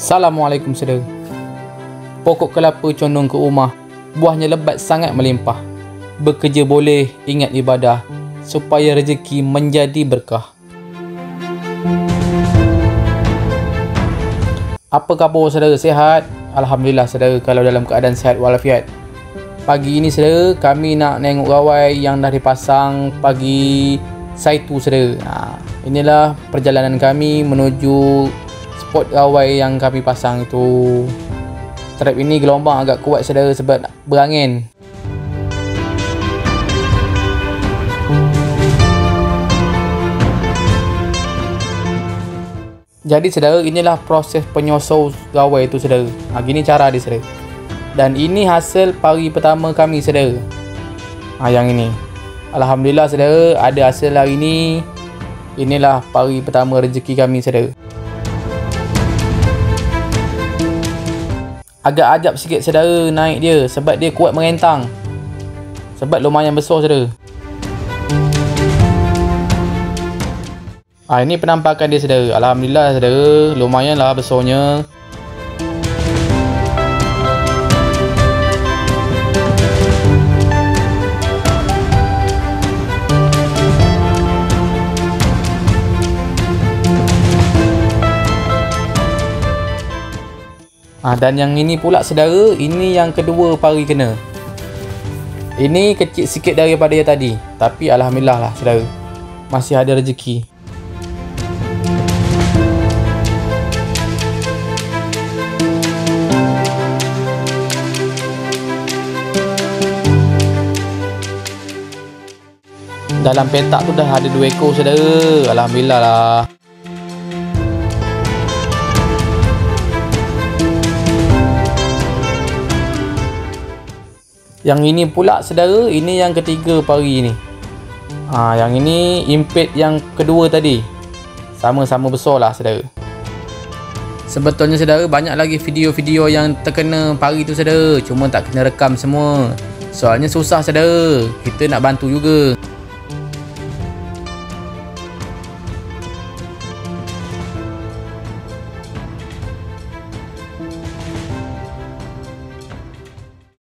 Assalamualaikum saudara. Pokok kelapa condong ke rumah, buahnya lebat sangat melimpah. Bekerja boleh, ingat ibadah, supaya rezeki menjadi berkah. Apa khabar saudara, sihat? Alhamdulillah saudara, kalau dalam keadaan sihat walafiat. Pagi ini saudara, kami nak nengok gawai yang dah dipasang pagi Saitu saudara. Inilah perjalanan kami menuju spot gawai yang kami pasang itu. Trap ini gelombang agak kuat saudara sebab berangin. Jadi saudara, inilah proses penyosor gawai itu saudara. Gini cara dia saudara. Dan ini hasil pari pertama kami saudara. Yang ini. Alhamdulillah saudara, ada hasil hari ini. Inilah pari pertama rezeki kami saudara. Agak ajab sikit saudara naik dia sebab dia kuat merentang. Sebab lumayan besar saudara. Ini penampakan dia saudara. Alhamdulillah saudara, lumayanlah besarnya. Dan yang ini pula saudara, ini yang kedua pari kena. Ini kecil sikit daripada yang tadi, tapi alhamdulillah lah saudara, masih ada rezeki. Dalam petak tu dah ada 2 ekor saudara. Alhamdulillah lah. Yang ini pula saudara, ini yang ketiga pari ni. Yang ini impit yang kedua tadi. Sama-sama besar lah saudara. Sebetulnya saudara, banyak lagi video-video yang terkena pari tu saudara. Cuma tak kena rekam semua. Soalnya susah saudara. Kita nak bantu juga.